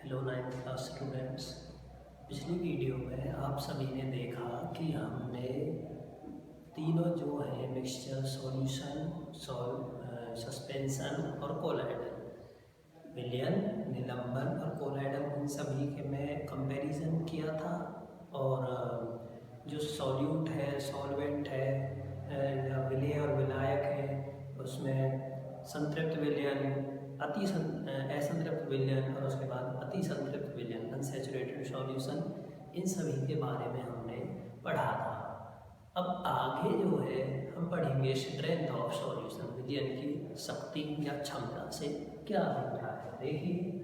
Hello 9th class students. पिछली video में आप सभी ने देखा कि हमने तीनों जो है मिक्सचर, सॉल्यूशन, सस्पेंशन और कोलाइडल, विलयन, निलंबन और कोलाइडल, इन सभी के में कंपैरिजन किया था। और जो सॉल्यूट है, सॉल्वेंट है, या विलेय और विलायक है, उसमें संतृप्त विलयन, असंतृप्त विलयन और उसके बाद अति संतृप्त विलयन, अनसैचुरेटेड सॉल्यूशन, इन सभी के बारे में हमने पढ़ा था। अब आगे जो है हम पढ़ेंगे स्ट्रेंथ ऑफ सॉल्यूशन, विलयन की शक्ति या क्षमता से क्या अभिप्राय है। देखिए,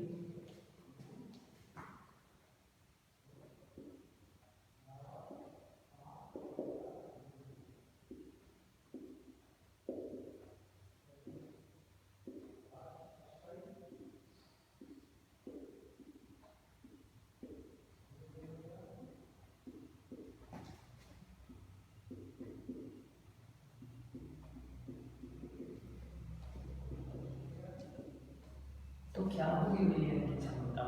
तो क्या होगी विलयन की क्षमता?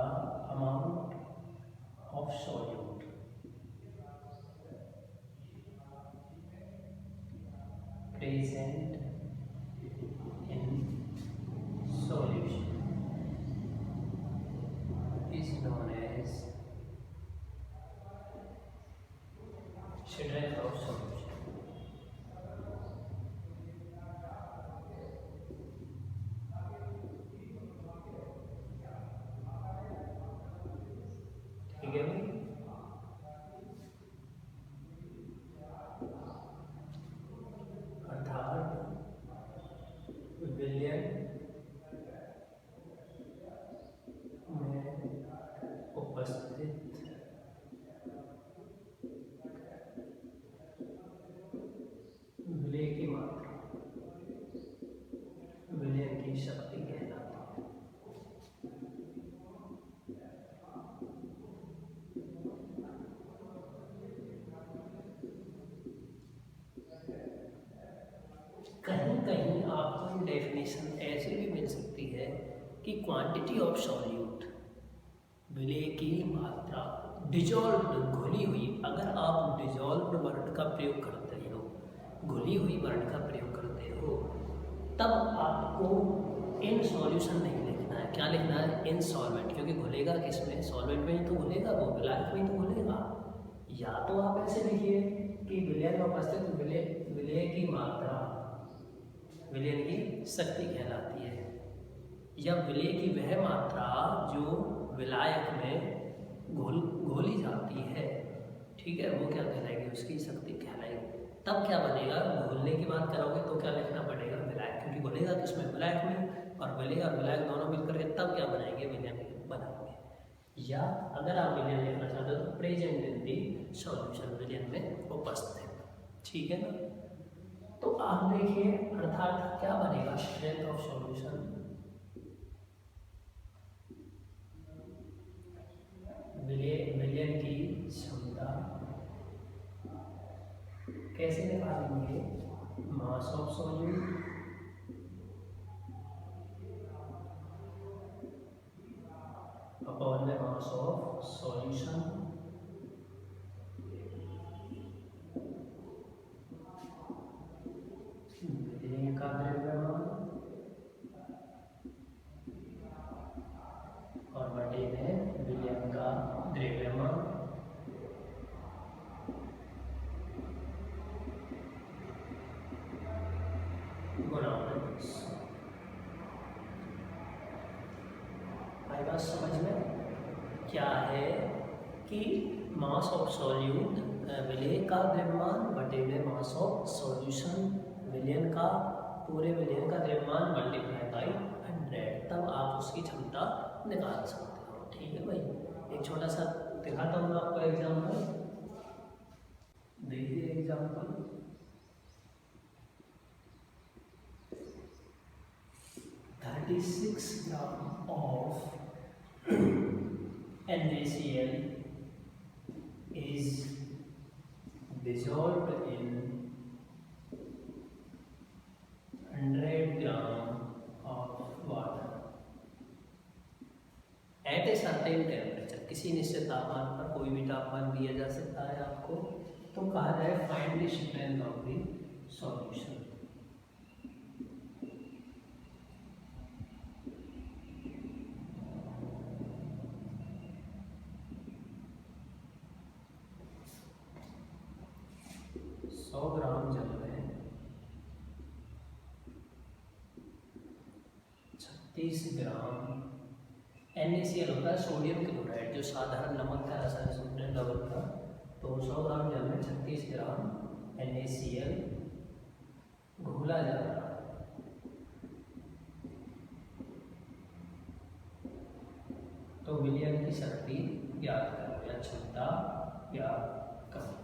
Amount of solute present in solution is known as strength of solution. ठीक है भाई। अर्थात विलयन में उपस्थित विलय की मात्रा विलयन की शक्ति कहलाती है। कहीं कहीं आपको डेफिनेशन ऐसे भी मिल सकती है कि क्वांटिटी ऑफ सॉल्यूट, विलय की मात्रा, डिजॉल्व्ड, घुली हुई। अगर आप डिजॉल्व्ड वर्ड का प्रयोग करते हो, घुली हुई वर्ड का प्रयोग करते हो, तब आपको इन सॉल्यूशन नहीं लिखना है। क्या लिखना है? इन सॉल्वेंट, क्योंकि घुलेगा किसमें? सॉल्वेंट में ही तो घुलेगा, वो विलायक में ही तो घुलेगा। या तो आप ऐसे लिखिए कि विलयन में उपस्थित विलय की मात्रा विलयन की शक्ति कहलाती है, या विलय की वह मात्रा जो विलायक में घोली जाती है, ठीक है, वो क्या कहलाएगी? उसकी शक्ति कहलाएगी। तब क्या बनेगा? घोलने की बात करोगे तो क्या लिखना पड़ेगा? विलायक, क्योंकि घुलेगा किसमें? विलायक में। और विलय और विलायक दोनों मिलकर के तब क्या बनाएंगे? विलयन बनाएंगे। या अगर आप विलयन लिखना चाहते हो तो प्रेजेंट इन दी सॉल्यूशन, विलयन में उपस्थित। ठीक है ना? तो आप देखिए, अर्थात क्या बनेगा? स्ट्रेंथ ऑफ सॉल्यूशन, विलयन की क्षमता। कैसे निकालेंगे? Mass of solute upon the mass of solution विलयन का द्रव्यमान और बटे में विलयन का द्रव्यमान गुणा आई बात समझ में? क्या है कि मास ऑफ सॉल्यूट विलय का द्रव्यमान बटे में मास ऑफ सॉल्यूशन, विलयन का, पूरे विलयन का द्रव्यमान मल्टीप्लाई बाई 100, तब आप उसकी क्षमता निकाल सकते हो। ठीक है भाई। एक छोटा सा दिखाता हूँ आपको एग्जाम्पल। देखिए example, 36 gram of NaCl is dissolved in 100 gram of water at a certain temperature, किसी निश्चित तापमान पर कोई भी तापमान दिया जा सकता है आपको, तो कहा जाए find the strength of the solution. सौ ग्राम जल में 36 ग्राम NaCl होता है, सोडियम क्लोराइड, जो साधारण नमक का रासायनिक सूत्र डबल का। तो 100 ग्राम जल में 36 ग्राम NaCl घोला जा रहा है। तो विलयन की शक्ति ज्ञात करो या क्षमता ज्ञात करो।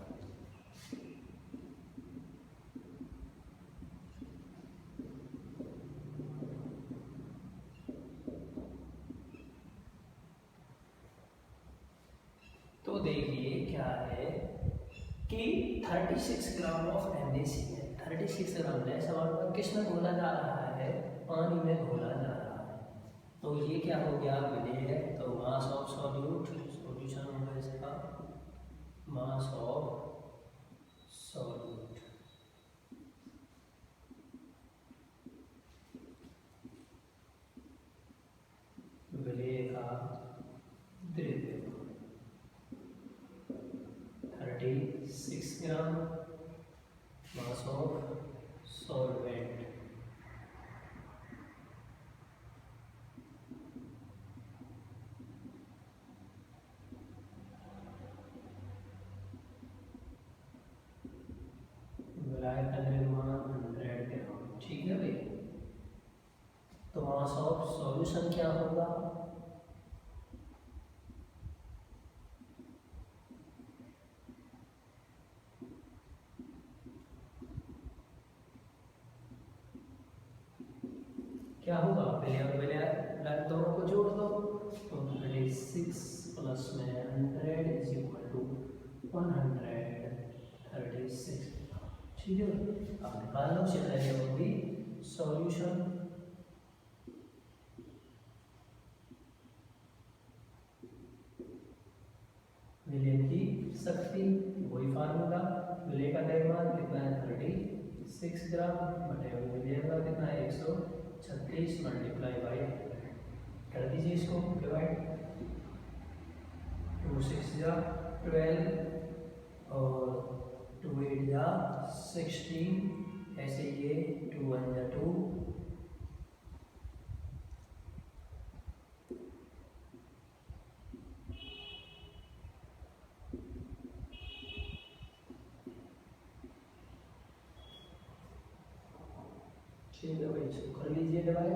तो देखिए क्या है कि 36 ग्राम ऑफ NaCl, 36 ग्राम ने सवाल पर किस में घोला जा रहा है, पानी में घोला जा रहा है। तो ये क्या हो गया, विलेय है। तो मास ऑफ सॉल्यूट, सॉल्यूशन होगा इसका मास ऑफ सॉल्यूट, विलेय का द्रव्य 36 ग्राम, मास ऑफ सॉल्वेंट विलायक का द्रव्यमान 100 ग्राम। ठीक है भाई। तो मास ऑफ सॉल्यूशन क्या होगा, क्या होगा, विलयन दोनों को जोड़ दो। तो 36 प्लस में 100 इज इक्वल टू 136। ठीक है, अब निकाल लो स्ट्रेंथ ऑफ द सॉल्यूशन। विलयन की शक्ति, वही फार्मूला, विलय का द्रव्यमान कितना है 36 ग्राम बटे विलयन का कितना है 136 मल्टीप्लाई बाई, कर दीजिए इसको डिवाइड, 2 6 जा 12 और 2 8 जा 16, ऐसे ये 2 1 जा 2, ठीक है भाई, इसको कर लीजिए डिवाइड।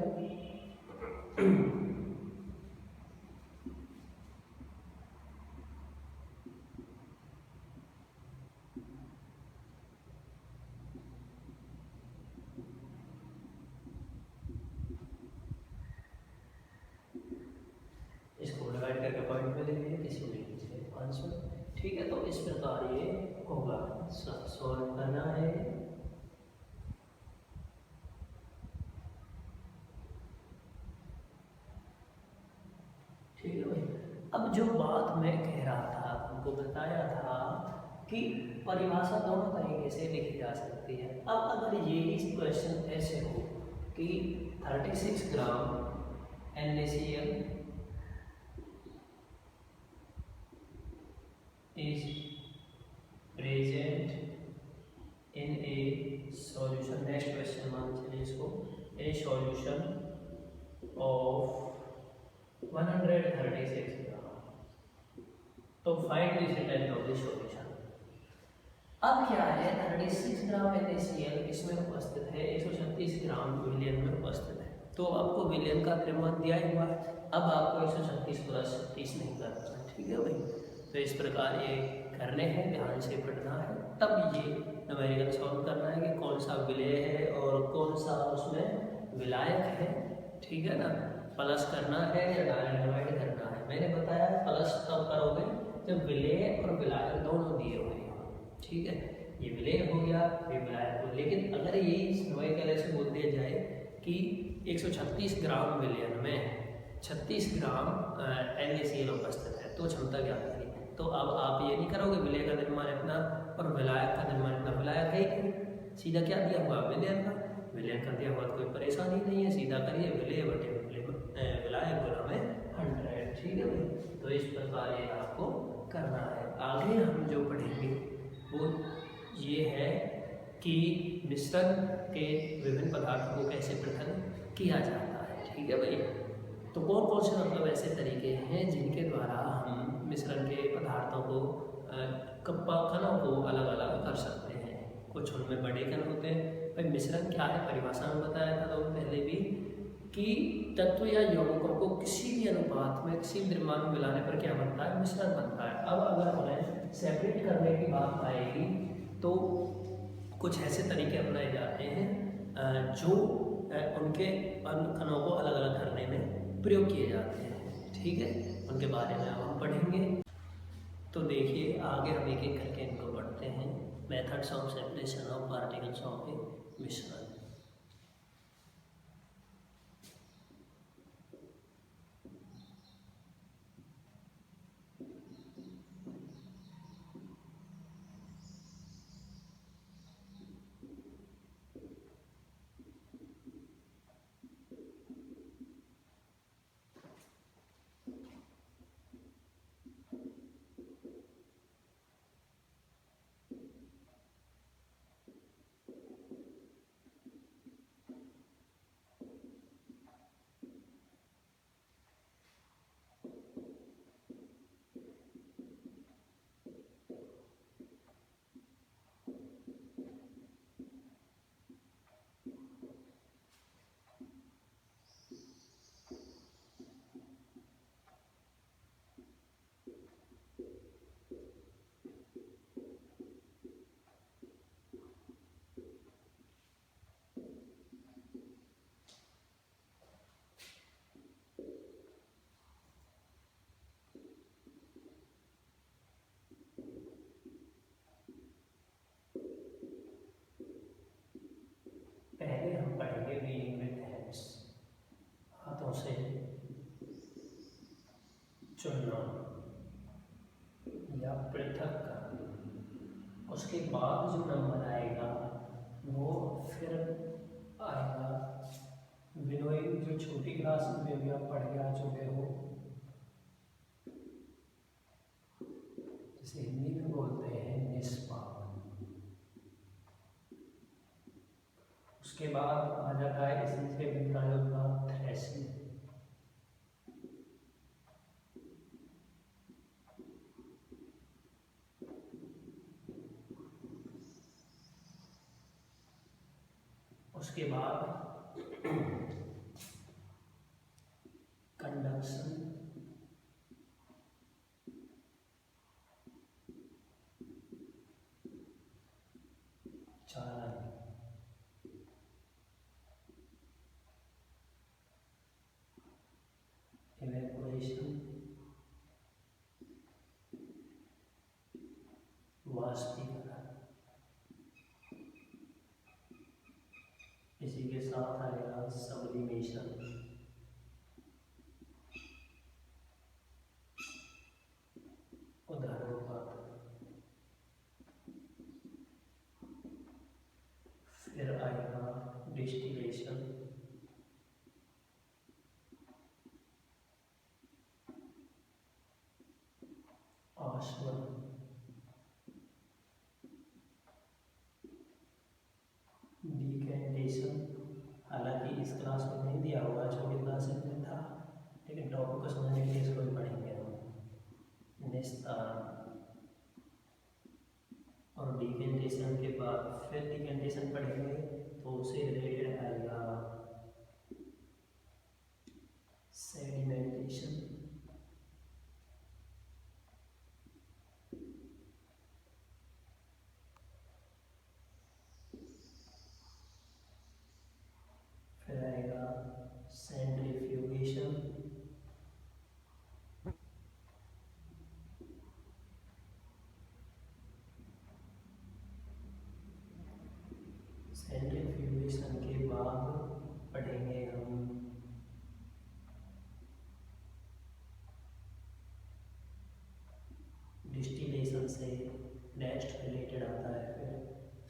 इसको डिवाइड करके पॉइंट में ले लीजिए, किसी को ले लीजिए 500। ठीक है, तो इस प्रकार ये होगा, सॉल्व करना है। ठीक है भाई। अब जो बात मैं कह रहा था, तुमको बताया था कि परिभाषा दोनों तरीके से लिखी जा सकती है। अब अगर यही क्वेश्चन ऐसे हो कि 36 ग्राम NaCl is present in a solution, next question मान चलिए इसको, a solution of 136 ग्राम, तो find the strength of the solution. अब क्या है, 36 ग्राम NaCl इसमें उपस्थित है, 136 ग्राम विलयन में उपस्थित है। तो आपको विलयन का द्रव्यमान दिया ही हुआ, अब आपको 136 प्लस 36 नहीं करना है। ठीक है भाई, तो इस प्रकार ये करने हैं, ध्यान से पढ़ना है, तब ये न्यूमेरिकल सॉल्व करना है कि कौन सा विलेय है और कौन सा उसमें विलायक है। ठीक है ना, प्लस करना है या डायरेक्ट डिवाइड करना है। मैंने बताया प्लस तब करोगे जब विलेय और विलायक दोनों दिए हुए हैं। ठीक है, ये विलेय हो गया, ये विलायक हो। लेकिन अगर यही न्यूमेरिकल ऐसे बोल दिया जाए कि 136 ग्राम विलयन में 36 ग्राम NaCl उपस्थित है तो क्षमता ज्ञात करिए। तो अब आप ये नहीं करोगे विलय का निर्माण इतना और विलायक का निर्माण इतना, विलायक है ही नहीं, सीधा क्या दिया हुआ विलयन का, विलयन कर दिया हुआ तो कोई परेशानी नहीं है, सीधा करिए विलय बटे विलायक गुना में 100। ठीक है भाई, तो इस प्रकार ये आपको करना है। आगे हम जो पढ़ेंगे वो ये है कि मिश्रण के विभिन्न पदार्थों को कैसे पृथक किया जाता है। ठीक है भाई, तो कौन कौन से मतलब ऐसे तरीके हैं जिनके द्वारा हम मिश्रण के पदार्थों को कणों को अलग अलग कर सकते हैं। कुछ उनमें बड़े कण होते हैं। भाई मिश्रण क्या है, परिभाषा में बताया था तो पहले भी कि तत्व या यौगिकों को किसी भी अनुपात में किसी भी द्रव्यमान में मिलाने पर क्या बनता है, मिश्रण बनता है। अब अगर उन्हें सेपरेट करने की बात आएगी तो कुछ ऐसे तरीके अपनाए जाते हैं जो उनके कणों को अलग अलग करने में प्रयोग किए जाते हैं। ठीक है, उनके बारे में अब हम पढ़ेंगे। तो देखिए आगे हम एक एक करके इनको पढ़ते हैं। Methods of separation of particles of a मिश्रण। पहले हम पढ़ेंगे रीडिंग विद हैंड्स, हाथों से चुनना या पृथक करना। उसके बाद जो नंबर आएगा वो फिर आएगा विनोइंग, जो छोटी क्लास में भी आप पढ़ के आ चुके हो, जिसे हिंदी में बोलते हैं निष्पादन। उसके बाद आ जाता है इसी से प्रयोग का थ्रेशिंग। उसके बाद कंडक्शन, चालन, इवैपोरेशन, वाष्पीकरण। इसी के साथ आएगा सब्लिमेशन, उदाहरणोपात, फिर आएगा डिस्टिलेशन, आशवन, डिकेंटेशन। हालांकि इस क्लास में नहीं दिया होगा, छोटी क्लास में था, लेकिन टॉपिक को समझने के लिए इसको भी पढ़ेंगे हम। निस्तारण और डिकेंटेशन के बाद फिर डिकेंटेशन पढ़ेंगे तो उसे रिलेटेड आएगा सेडिमेंटेशन, फिर आएगा सेंट्रीफ्यूगेशन, सेंट्रीफ्यूगेशन के बाद पढ़ेंगे हम टेस्ट रिलेटेड आता है, फिर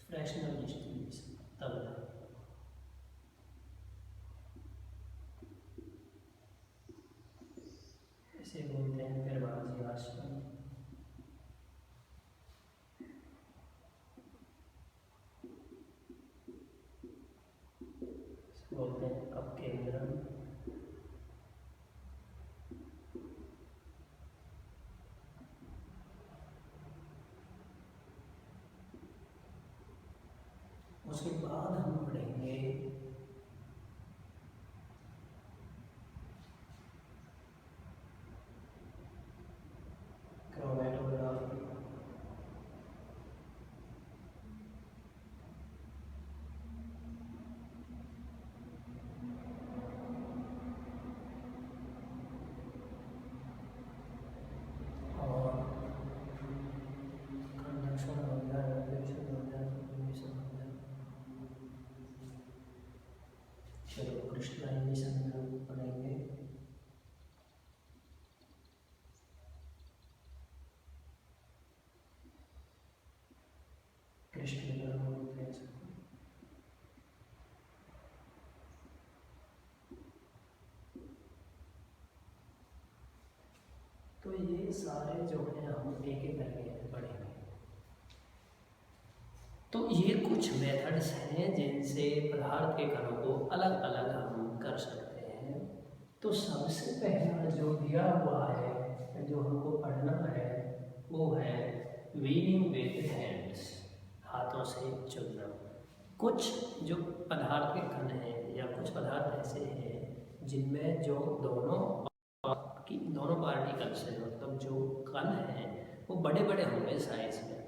फ्रैक्शनल डिस्ट्रीब्यूशन, तब इसे बोलते हैं फिर बाजी आश्रम, बोलते हैं अपकेंद्रम, उसके बाद हम पढ़ेंगे क्रोमेटोग्राफी, और कंडक्शन हो गया, रेडिएशन हो गया, रेडिएशन हो गया। चलो क्रिस्टलाइजेशन में पढ़ेंगे क्रिस्टल बोलते हैं इसको। तो ये सारे जो हैं हम एक एक करके पढ़ेंगे। तो ये कुछ मेथड्स हैं जिनसे पदार्थ के कणों को अलग अलग हम कर सकते हैं। तो सबसे पहला जो दिया हुआ है जो हमको पढ़ना है वो है वीविंग विद हैंड्स, हाथों से चुनना। कुछ जो पदार्थ के कण हैं या कुछ पदार्थ ऐसे हैं जिनमें जो दोनों पार्टिकल्स हैं, मतलब जो कण हैं वो बड़े बड़े होंगे साइज में।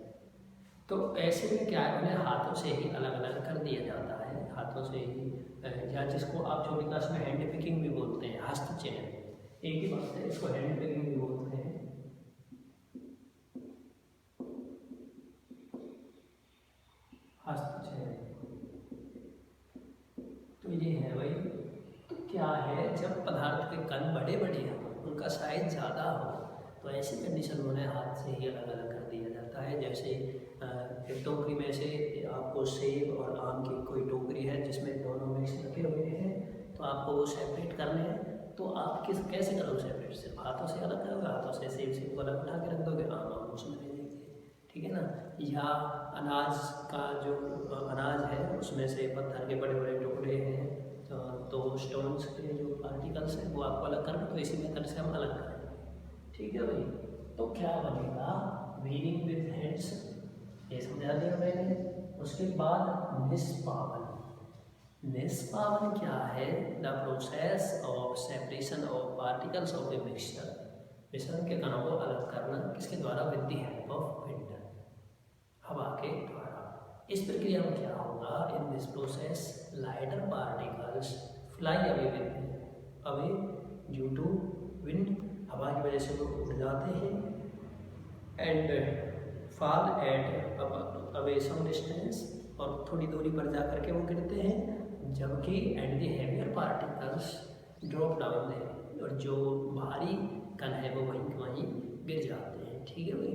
तो ऐसे में क्या है, उन्हें हाथों से ही अलग अलग कर दिया जाता है, हाथों से ही, या जिसको आप छोटी क्लास में हैंड पिकिंग भी बोलते हैं, हस्तचयन, एक ही बात है, इसको हैंड पिकिंग भी बोलते हैं। हस्तचयन तो ये है भाई। तो क्या है, जब पदार्थ के कण बड़े बड़े हों, उनका साइज ज़्यादा हो, तो ऐसी कंडीशन में उन्हें हाथ से ही अलग अलग कर दिया जाता है। जैसे एक टोकरी में से आपको सेब और आम की कोई टोकरी है जिसमें दोनों मिक्स रखे हुए हैं, तो आपको वो सेपरेट करने हैं। तो आप कैसे करोगे सेपरेट? सिर्फ हाथों से अलग करोगे, हाथों से सेब को अलग उठा के रख दोगे, आम उसमें ले लीजिए, ठीक है ना। या अनाज का जो अनाज है उसमें से पत्थर के बड़े बड़े टुकड़े हैं, तो स्टोन्स के जो पार्टिकल्स हैं वो आपको अलग करना, तो इसी मेथड से हम अलग करेंगे, ठीक है भाई। तो क्या बनेगा, वीविंग विद हैंड्स, ये समझा दिया मैंने। उसके बाद निष्पावन। निष्पावन क्या है? The process of separation of particles of a mixture, मिश्रण के कणों को अलग करना, किसके द्वारा? With the help of wind, हवा के द्वारा। इस प्रक्रिया में क्या होगा, in this process lighter particles fly away due to wind, हवा की वजह से वो उड़ जाते हैं, and fall at away some distance, और थोड़ी दूरी पर जा करके वो गिरते हैं, जबकि and the heavier particles drop down they, और जो भारी कण है वो वहीं वहीं गिर जाते हैं, ठीक है भाई।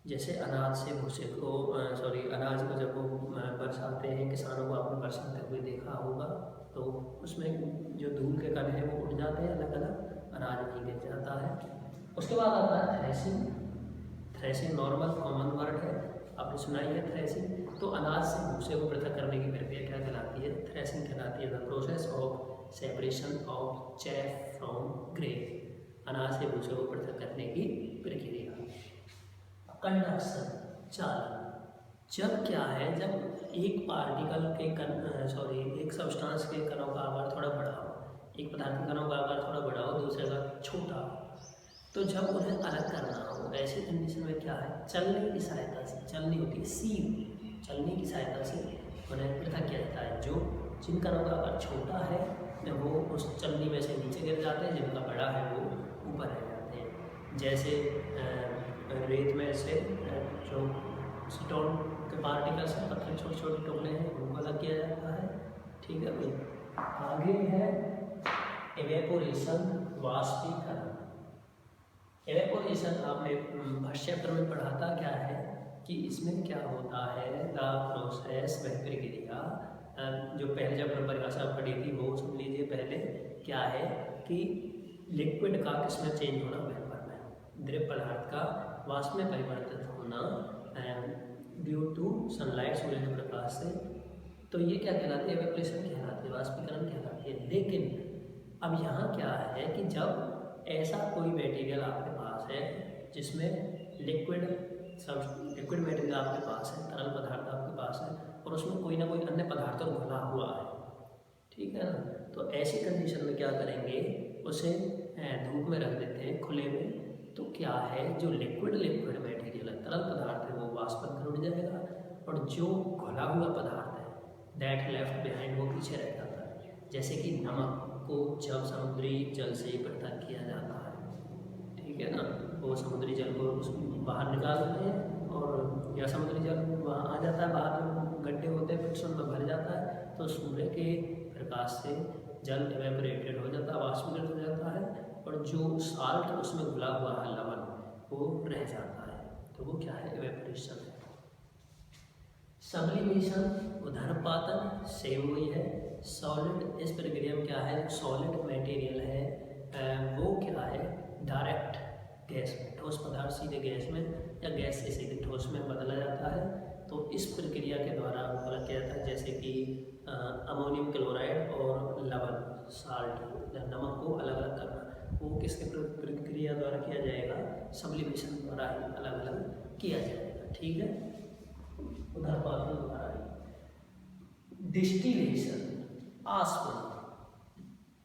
जैसे अनाज से भूसे को अनाज को जब वो बरसाते हैं, किसानों को आपने बरसाते हुए देखा होगा, तो उसमें जो धूल के कण हैं वो उड़ जाते हैं अलग अलग, अनाज नहीं गिर जाता है। उसके बाद आता है threshing. Threshing normal common word है, आपने सुना ही है थ्रेसिंग। तो अनाज से भूसे को पृथक करने की प्रक्रिया क्या कहलाती है? थ्रेसिंग कहलाती है। The process of separation of chaff from grain, अनाज से भूसे को पृथक करने की प्रक्रिया। कंडक्शन, चालन। जब क्या है, जब एक पार्टिकल के एक सब्सटेंस के कणों का आकार थोड़ा बड़ा हो, एक पदार्थ के कणों का आकार थोड़ा बड़ा हो, दूसरे का छोटा हो, तो जब उन्हें अलग करना हो, ऐसी कंडीशन में क्या है, चलने की सहायता से, चलनी होती है सीव, चलने की सहायता से उन्हें पृथक किया जाता है। जो जिन कणों का आकार छोटा है वो उस चलनी में से नीचे गिर जाते हैं, जिनका बड़ा है वो ऊपर रह जाते हैं। जैसे रेत में से जो स्टोन के पार्टिकल्स हैं, पत्थर छोटे छोटे टुकड़े हैं, उनको अलग किया जाता है, ठीक है भाई। आगे है एवेपोरेशन, वाष्पीकरण। एवेपोरेशन आपने फर्स्ट चैप्टर में पढ़ा था, क्या है? कि इसमें क्या होता है, द प्रोसेस वह प्रक्रिया, जो पहले जब परिभाषा पढ़ी थी वो सुन लीजिए पहले। क्या है कि लिक्विड का किसमें चेंज होना, वेपर में, द्रव पदार्थ का वाष्प में परिवर्तित होना ड्यू टू सनलाइट, सूर्य के प्रकाश से। तो ये क्या कहलाती है, एवेपोरेशन कहलाती है, वाष्पीकरण कहलाती है। लेकिन अब यहाँ क्या है कि जब ऐसा कोई मटेरियल आपके पास है जिसमें लिक्विड मटेरियल आपके पास है, तरल पदार्थ आपके पास है, और उसमें कोई ना कोई अन्य पदार्थ घुला हुआ है, ठीक है ना, तो ऐसी कंडीशन में क्या करेंगे, उसे धूप में रख देते हैं खुले में। तो क्या है, जो लिक्विड मटेरियल है, तरल पदार्थ है, वो वाष्प बनकर उड़ जाएगा, और जो घुला हुआ पदार्थ है दैट लेफ्ट बिहाइंड, वो पीछे रह जाता है। जैसे कि नमक को जब समुद्री जल से पृथक किया जाता है, ठीक है ना, वो समुद्री जल को बाहर निकालते हैं, और या समुद्री जल वहाँ आ जाता है, बाहर में गड्ढे होते हैं, फिर उनमें भर जाता है, तो सूर्य के प्रकाश से जल एवेपोरेटेड हो जाता है, वाष्पीकृत हो जाता है, और जो साल्ट उसमें घुला हुआ है, लवण, वो रह जाता है। तो वो क्या है, एवेपोरेशन है। सब्लिमेशन, उदरपातन, सेम वही है। सॉलिड, इस प्रक्रिया में क्या है, सॉलिड मटेरियल है वो क्या है, डायरेक्ट गैस में, ठोस पदार्थ सीधे गैस में या गैस से सीधे ठोस में बदला जाता है। तो इस प्रक्रिया के द्वारा अलग किया जाता है, जैसे कि अमोनियम क्लोराइड और लवण, साल्ट या नमक को अलग अलग करना, वो किसके प्रक्रिया द्वारा किया जाएगा, सब्लिमेशन द्वारा ही अलग अलग किया जाएगा, ठीक है, उदरपातन द्वारा ही। डिस्टिलेशन, आसवन,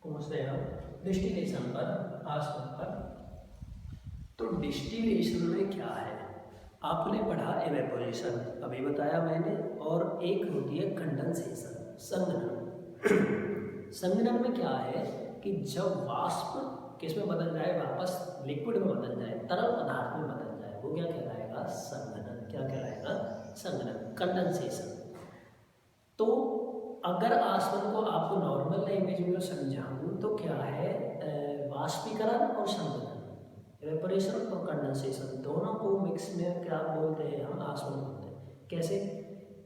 पहुँचते हैं हम डिस्टिलेशन पर, आसवन पर। तो डिस्टिलेशन में क्या है, आपने पढ़ा एवेपोरेशन, अभी बताया मैंने, और एक होती है कंडेंसेशन, संघनन। संघनन में क्या है कि जब वाष्प किस में बदल जाए, वापस लिक्विड में बदल जाए, तरल पदार्थ में बदल जाए, वो क्या कहलाएगा, संघनन। क्या कहलाएगा, संघनन, कंडेंसेशन। तो अगर आसवन को आपको नॉर्मल लैंग्वेज में समझाऊँ तो क्या है, वाष्पीकरण और संघनन, एवेपोरेशन और कंडेंसेशन, दोनों को मिक्स में क्या बोलते हैं, हम आसवन बोलते हैं। कैसे,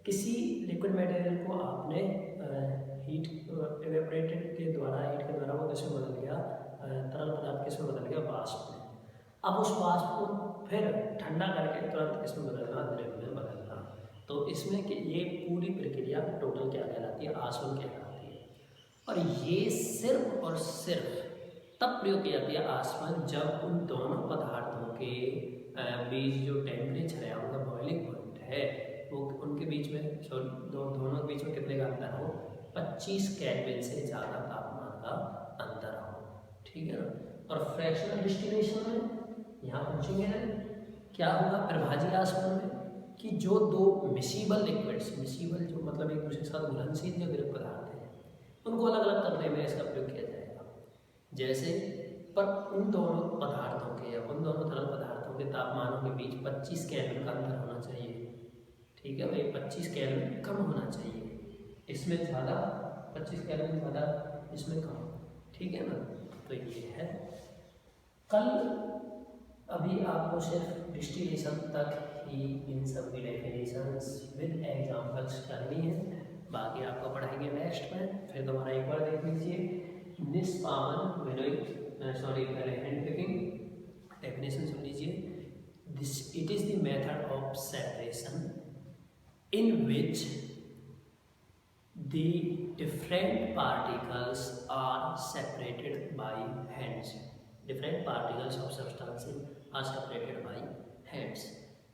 किसी लिक्विड मटेरियल को आपने हीट एवेपोरेटेड के द्वारा, हीट के द्वारा वो किसमें बदल गया, तरल पदार्थ किसमें बदल गया, वाष्प में। अब उस वाष्प को फिर ठंडा करके तुरंत किसमें बदलना, द्रव में बदलना। तो इसमें कि ये पूरी प्रक्रिया टोटल क्या कहलाती है, आसवन कहलाती है। और ये सिर्फ और सिर्फ तब प्रयोग किया जाती है आसवन, जब उन दोनों पदार्थों के बीच जो टेम्परेचर है, उनका बॉइलिंग पॉइंट है, वो उनके बीच में, दोनों के बीच में कितने का अंतर हो, 25 केल्विन से ज़्यादा तापमान का अंतर हो, ठीक है ना। और फ्रैक्शनल डिस्टिलेशन में यहाँ पूछेंगे ना, क्या होगा प्रभाजी आसवन में, कि जो दो मिसिबल लिक्विड्स, मिसिबल जो मतलब एक दूसरे के साथ घुलनशील जो द्रव पदार्थ हैं, उनको अलग अलग करने में इसका प्रयोग किया जाएगा। जैसे पर उन दोनों पदार्थों के या उन दोनों तरल पदार्थों के तापमानों के बीच 25 केल्विन का अंतर होना चाहिए, ठीक है भाई, 25 केल्विन कम होना चाहिए, इसमें ज़्यादा 25 केल्विन ज़्यादा, इसमें कम, ठीक है ना। तो ये है, कल अभी आपको सिर्फ डिस्टिलेशन तक ही इन सब की डेफिनेशंस विद एग्जांपल्स करनी है, बाकी आपको पढ़ाएंगे नेक्स्ट में। फिर दोबारा एक बार देख लीजिए, निष्पावन विनोइंग, सॉरी पहले हैंड पिकिंग डेफिनेशन सुन लीजिए। This it is the method of separation in which the different particles are separated by hands. Different particles of substances are separated by hands.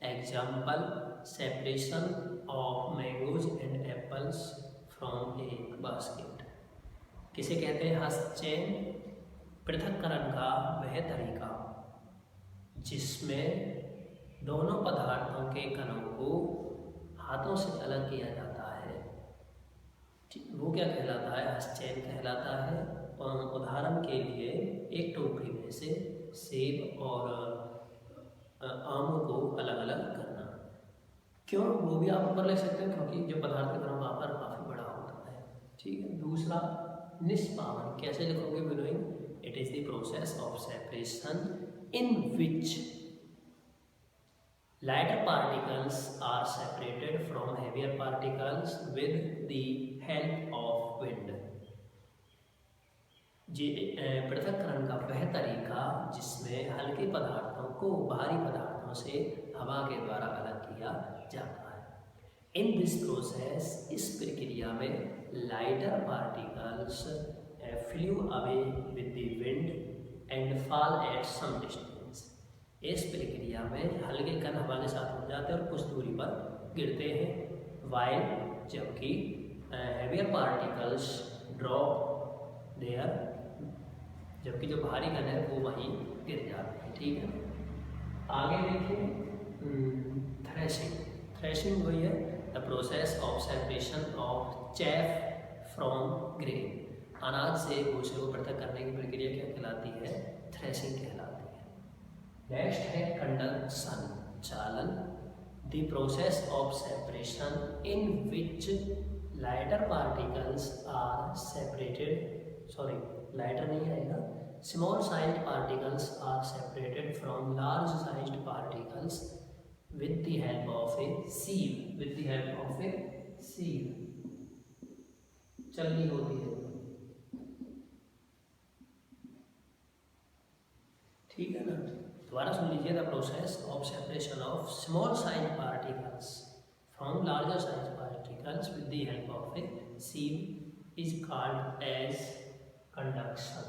Example, separation of mangoes and apples from a basket. किसे कहते हैं, हस्तचयन, पृथक्करण का वह तरीका जिसमें दोनों पदार्थों के कणों को हाथों से अलग किया जाता है, वो क्या कहलाता है, हस्तचयन कहलाता है। उदाहरण के लिए एक टोकरी में से सेब और आमों को अलग अलग करना, क्यों, वो भी आप ऊपर लिख सकते हैं, क्योंकि जो पदार्थ का कण वहाँ पर काफ़ी बड़ा होता है, ठीक है। दूसरा, निष्पावन, कैसे लिखोगे, winnowing, it is the process of separation in which Lighter particles are separated from heavier particles with the help of wind. पृथक्करण का वह तरीका जिसमें हल्के पदार्थों को भारी पदार्थों से हवा के द्वारा अलग किया जाता है। इन दिस प्रोसेस, इस प्रक्रिया में lighter particles flew away with the wind and fall at some distance. इस प्रक्रिया में हल्के कण हवा के साथ उड़ जाते हैं और कुछ दूरी पर गिरते हैं, वाइल जबकि हेवियर पार्टिकल्स ड्रॉप देयर, जबकि जो भारी कण है वो वहीं गिर जाते हैं। ठीक है, आगे देखिए थ्रेशिंग। थ्रेशिंग वही है the process of separation of chaff from grain. अनाज से भूसे को पृथक करने की प्रक्रिया क्या कहलाती है? थ्रेशिंग कहलाती है। नेक्स्ट है कंडक्शन, चालन। The process of separation in which lighter particles are separated, sorry lighter नहीं आएगा, small sized particles are separated from large sized particles with the help of a sieve, with the help of a sieve, चलनी होती है। ठीक है ना, दोबारा सुन लीजिए। The process of separation of small size particles from larger size particles with the help of a sieve is called as conduction,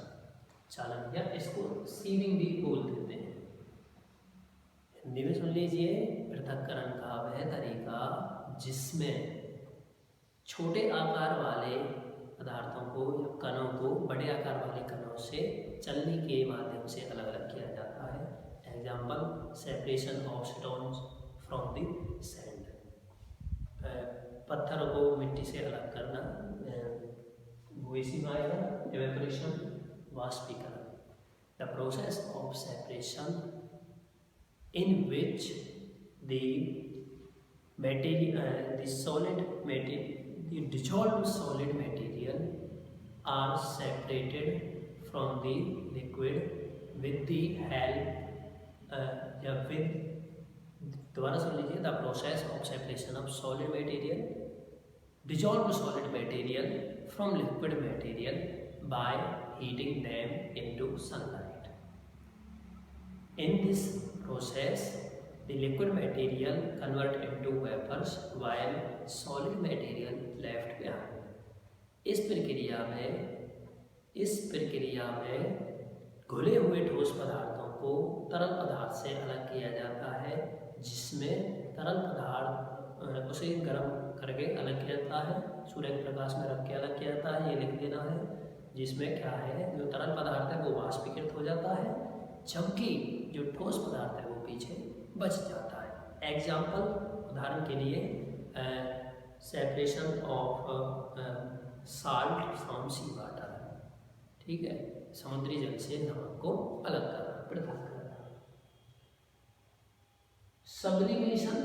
चालन, या इसको सीविंग भी बोल देते हैं। हिंदी में सुन लीजिए। पृथक्करण का वह तरीका जिसमें छोटे आकार वाले पदार्थों को या कणों को बड़े आकार वाले कणों से चलनी के माध्यम से अलग अलग किया जाता है। Example, separation of stones from the sand, पत्थरों को मिट्टी से अलग करना, वो इसी में आएगा। एवेपोरेशन, वाष्पीकरण। The process of separation in which the dissolved solid material are separated from the liquid with the help दोबारा सुन लीजिए। The process of separation of solid material, dissolved solid material from liquid material by heating them into sunlight. In this process, the liquid material convert into vapors while solid material left behind. इस प्रक्रिया में घुले हुए ठोस पदार्थों को तरल पदार्थ से अलग किया जाता है, जिसमें तरल पदार्थ उसे गर्म करके अलग किया जाता है, सूर्य के प्रकाश में रख के अलग किया जाता है, ये लिख देना है। जिसमें क्या है, जो तरल पदार्थ है वो वाष्पीकृत हो जाता है, जबकि जो ठोस पदार्थ है वो पीछे बच जाता है। एग्जाम्पल, उदाहरण के लिए separation of salt from sea water, ठीक है, समुद्री जल से नमक को अलग करना, पृथक करना। सब्लिमेशन,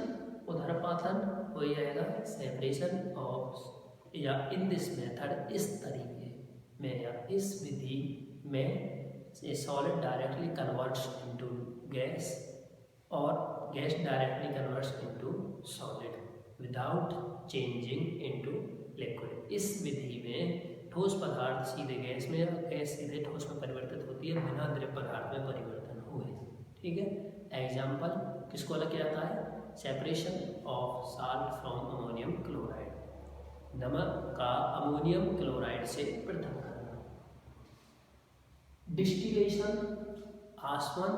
उदरपातन हो जाएगा। सेपरेशन ऑफ, या इन दिस मेथड, इस तरीके में या इस विधि में a solid directly converts into gas or gas directly converts into solid without changing into liquid। इस विधि में ठोस पदार्थ सीधे गैस में और गैस सीधे ठोस में परिवर्तित होती है बिना द्रव पदार्थ में परिवर्तन हुए। ठीक है, एग्जाम्पल, किसको अलग किया जाता है? Separation of salt from ammonium chloride, नमक का अमोनियम क्लोराइड से पृथक करना। डिस्टिलेशन, आसवन,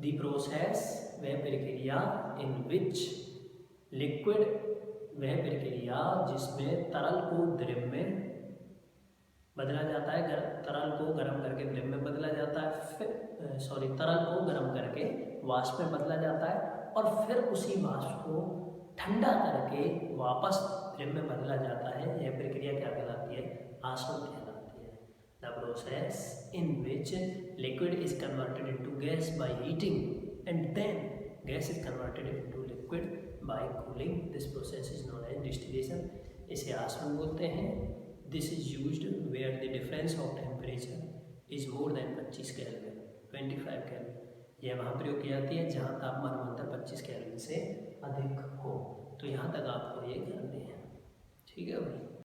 द प्रोसेस, वह प्रक्रिया, इन विच लिक्विड, वह प्रक्रिया जिसमें तरल को द्रव में बदला जाता है, तरल को गर्म करके द्रव में बदला जाता है, फिर तरल को गर्म करके वाष्प में बदला जाता है और फिर उसी वाष्प को ठंडा करके वापस द्रव में बदला जाता है। यह प्रक्रिया क्या कहलाती है? आसवन कहलाती है। The process in which liquid is converted into gas by heating and then gas is converted into liquid by cooling. This process is known as distillation. इसे आसवन बोलते हैं। This is used where the difference of temperature is more than 25 kelvin, 25 kelvin, यह वहाँ प्रयोग की जाती है जहाँ तापमान अंतर 25 केल्विन से अधिक हो। तो यहाँ तक आपको ये करने हैं। ठीक है भाई।